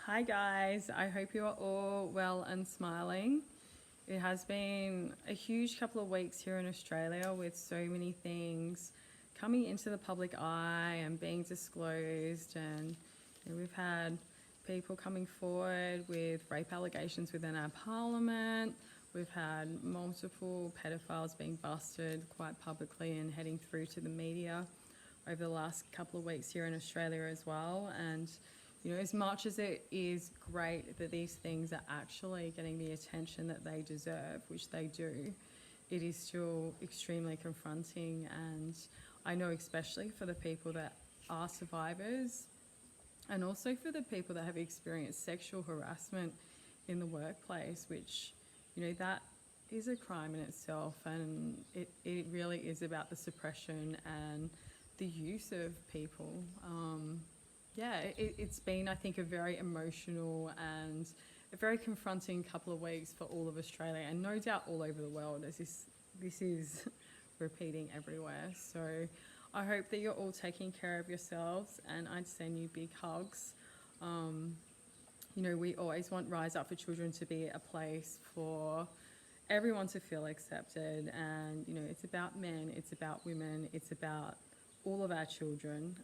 Hi guys, I hope you are all well and smiling. It has been a huge couple of weeks here in Australia with so many things coming into the public eye and being disclosed, and we've had people coming forward with rape allegations within our parliament. We've had multiple pedophiles being busted quite publicly and heading through to the media over the last couple of weeks here in Australia as well. And as much as it is great that these things are actually getting the attention that they deserve, which they do, it is still extremely confronting. And I know especially for the people that are survivors, and also for the people that have experienced sexual harassment in the workplace, which, that is a crime in itself, and it really is about the suppression and the use of people. It's been, I think, a very emotional and a very confronting couple of weeks for all of Australia, and no doubt all over the world, as this is repeating everywhere. So I hope that you're all taking care of yourselves, and I'd send you big hugs. We always want Rise Up for Children to be a place for everyone to feel accepted, and it's about men, it's about women, it's about all of our children.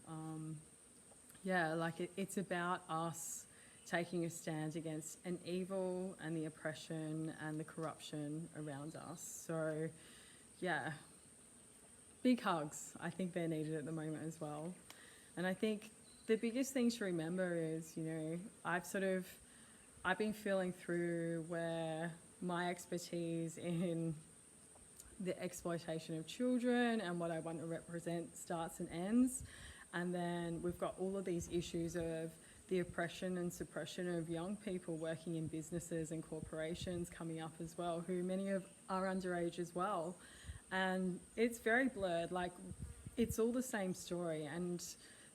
It's about us taking a stand against an evil and the oppression and the corruption around us. So, big hugs. I think they're needed at the moment as well. And I think the biggest thing to remember is, I've been feeling through where my expertise in the exploitation of children and what I want to represent starts and ends. And then we've got all of these issues of the oppression and suppression of young people working in businesses and corporations coming up as well, who many of are underage as well. And it's very blurred, it's all the same story. And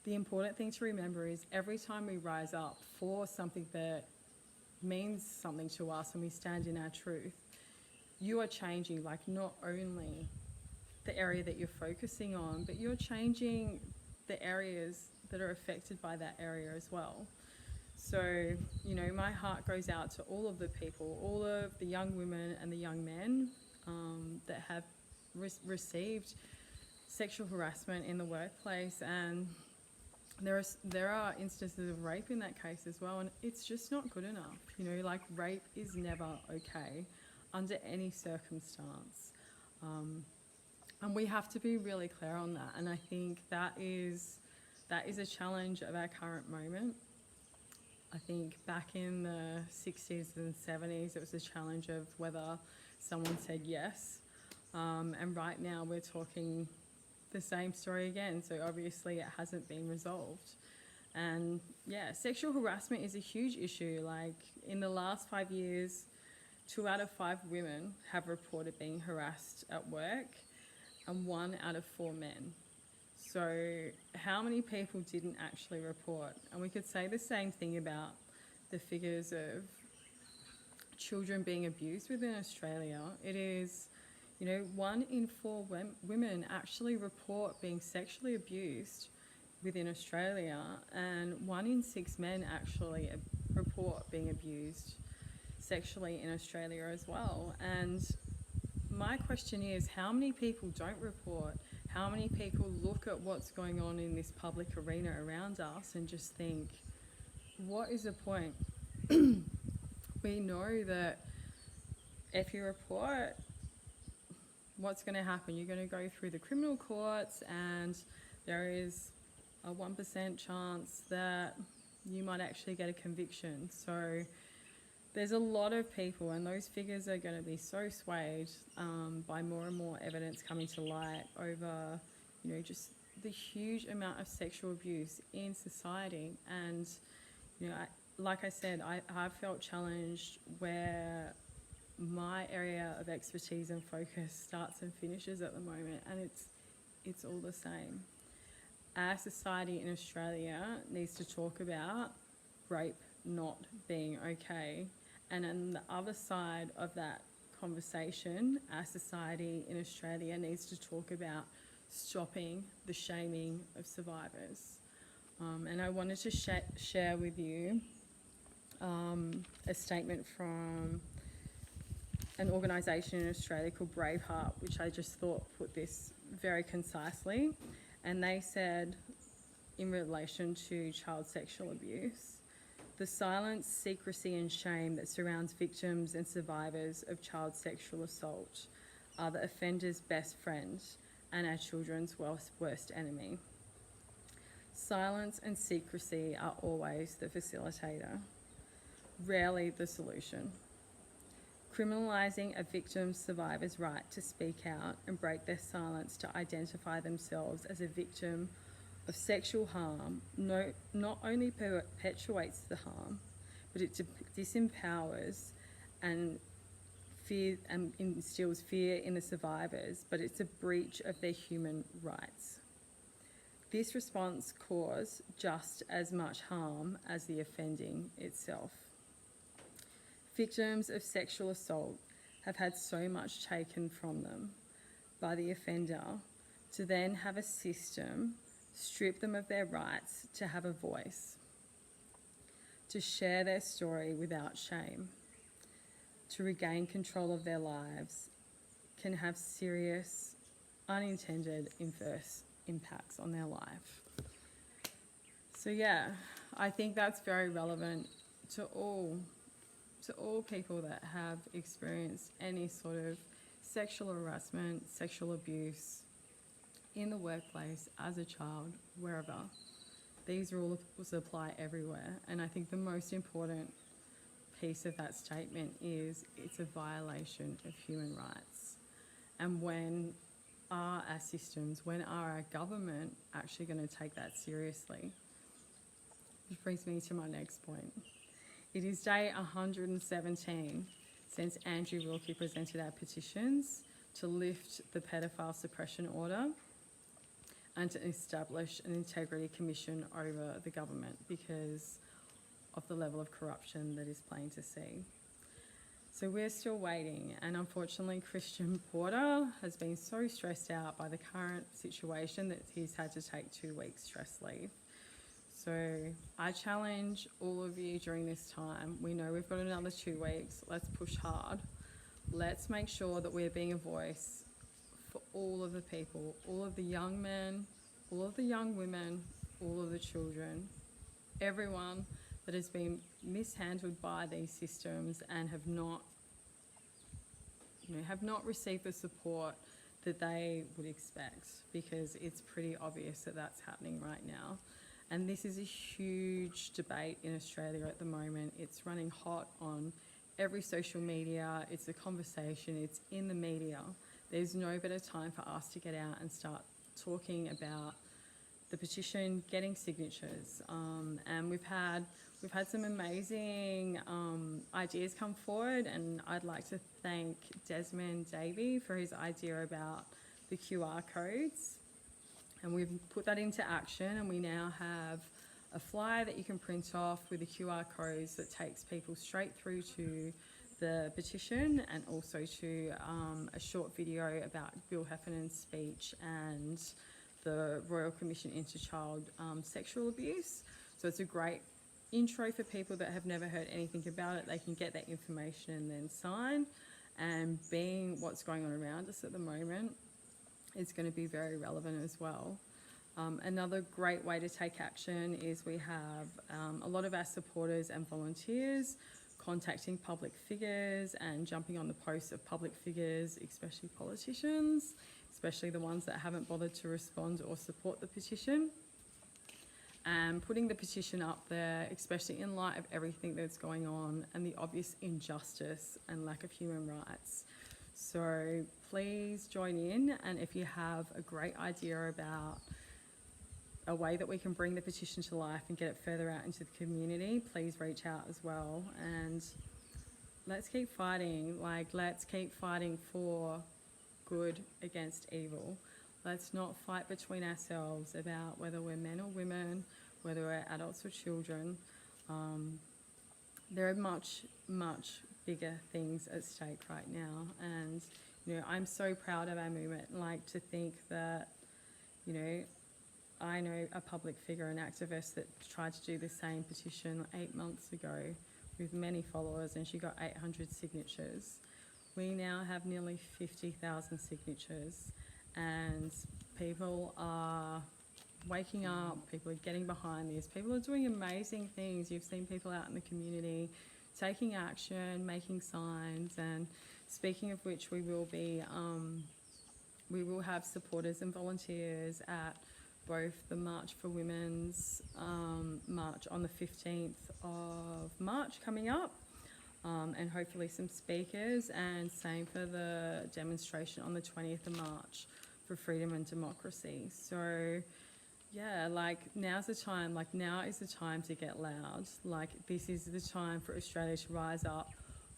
the important thing to remember is every time we rise up for something that means something to us and we stand in our truth, you are changing, not only the area that you're focusing on, but you're changing the areas that are affected by that area as well. So, my heart goes out to all of the people, all of the young women and the young men that have received sexual harassment in the workplace. And there are instances of rape in that case as well, and it's just not good enough. Rape is never okay under any circumstance. And we have to be really clear on that. And I think that is a challenge of our current moment. I think back in the 60s and 70s, it was a challenge of whether someone said yes. And right now we're talking the same story again. So obviously it hasn't been resolved. And sexual harassment is a huge issue. In the last 5 years, 2 out of 5 women have reported being harassed at work, and 1 out of 4 men. So how many people didn't actually report? And we could say the same thing about the figures of children being abused within Australia. It is, 1 in 4 women actually report being sexually abused within Australia, and 1 in 6 men actually report being abused sexually in Australia as well. And my question is, how many people don't report? How many people look at what's going on in this public arena around us and just think, what is the point? We know that if you report, what's going to happen? You're going to go through the criminal courts, and there is a 1% chance that you might actually get a conviction. So there's a lot of people, and those figures are going to be so swayed by more and more evidence coming to light over, just the huge amount of sexual abuse in society. And, like I said, I've felt challenged where my area of expertise and focus starts and finishes at the moment, and it's all the same. Our society in Australia needs to talk about rape not being okay. And on the other side of that conversation, our society in Australia needs to talk about stopping the shaming of survivors. And I wanted to share with you a statement from an organisation in Australia called Braveheart, which I just thought put this very concisely. And they said, in relation to child sexual abuse, the silence, secrecy and shame that surrounds victims and survivors of child sexual assault are the offender's best friend and our children's worst enemy. Silence and secrecy are always the facilitator, rarely the solution. Criminalising a victim's survivor's right to speak out and break their silence to identify themselves as a victim of sexual harm not only perpetuates the harm, but it disempowers and fear and instills fear in the survivors, but it's a breach of their human rights. This response caused just as much harm as the offending itself. Victims of sexual assault have had so much taken from them by the offender to then have a system strip them of their rights to have a voice, to share their story without shame, to regain control of their lives, can have serious, unintended adverse impacts on their life. So yeah, I think that's very relevant to all people that have experienced any sort of sexual harassment, sexual abuse in the workplace, as a child, wherever. These rules apply everywhere. And I think the most important piece of that statement is it's a violation of human rights. And when are our systems, when are our government actually going to take that seriously? Which brings me to my next point. It is day 117 since Andrew Wilkie presented our petitions to lift the pedophile suppression order and to establish an integrity commission over the government because of the level of corruption that is plain to see. So we're still waiting, and unfortunately Christian Porter has been so stressed out by the current situation that he's had to take 2 weeks stress leave. So I challenge all of you during this time. We know we've got another 2 weeks. Let's push hard. Let's make sure that we're being a voice for all of the people, all of the young men, all of the young women, all of the children, everyone that has been mishandled by these systems and have not received the support that they would expect, because it's pretty obvious that that's happening right now. And this is a huge debate in Australia at the moment. It's running hot on every social media. It's a conversation. It's in the media. There's no better time for us to get out and start talking about the petition, getting signatures. And we've had some amazing ideas come forward, and I'd like to thank Desmond Davey for his idea about the QR codes. And we've put that into action, and we now have a flyer that you can print off with the QR codes that takes people straight through to the petition, and also to a short video about Bill Heffernan's speech and the Royal Commission into Child Sexual Abuse. So it's a great intro for people that have never heard anything about it. They can get that information and then sign. And being what's going on around us at the moment, it's going to be very relevant as well. Another great way to take action is we have a lot of our supporters and volunteers contacting public figures and jumping on the posts of public figures, especially politicians, especially the ones that haven't bothered to respond or support the petition, and putting the petition up there, especially in light of everything that's going on and the obvious injustice and lack of human rights. So please join in, and if you have a great idea about a way that we can bring the petition to life and get it further out into the community, please reach out as well. And let's keep fighting. Let's keep fighting for good against evil. Let's not fight between ourselves about whether we're men or women, whether we're adults or children. There are much, much bigger things at stake right now. And, I'm so proud of our movement. To think that, I know a public figure, an activist that tried to do the same petition 8 months ago with many followers, and she got 800 signatures. We now have nearly 50,000 signatures, and people are waking up, people are getting behind this, people are doing amazing things. You've seen people out in the community taking action, making signs, and speaking of which, we will have supporters and volunteers at both the March for Women's march on the 15th of March coming up, and hopefully some speakers, and same for the demonstration on the 20th of March for freedom and democracy. So yeah, like now is the time to get loud. Like this is the time for Australia to rise up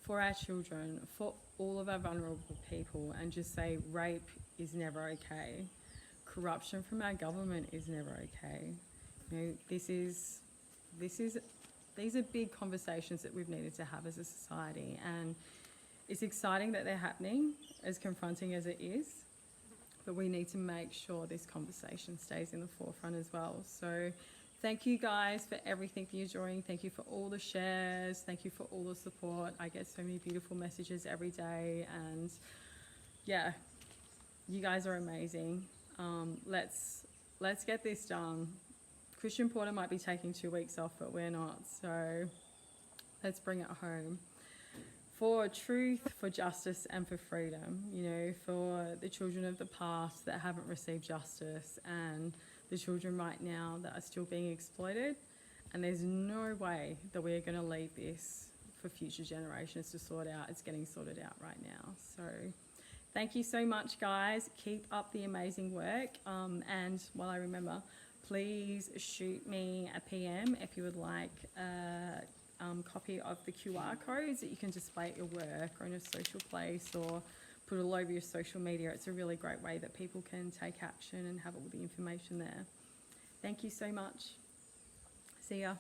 for our children, for all of our vulnerable people, and just say rape is never okay. Corruption from our government is never okay. You know, these are big conversations that we've needed to have as a society, and it's exciting that they're happening, as confronting as it is, but we need to make sure this conversation stays in the forefront as well. So thank you guys for everything that you're doing. Thank you for all the shares. Thank you for all the support. I get so many beautiful messages every day, and yeah, you guys are amazing. Let's get this done. Christian Porter might be taking 2 weeks off, but we're not. So let's bring it home. For truth, for justice, and for freedom, you know, for the children of the past that haven't received justice, and the children right now that are still being exploited. And there's no way that we're going to leave this for future generations to sort out. It's getting sorted out right now. So thank you so much, guys. Keep up the amazing work. And while I remember, please shoot me a PM if you would like a copy of the QR codes that you can display at your work or in a social place, or put it all over your social media. It's a really great way that people can take action and have all the information there. Thank you so much. See ya.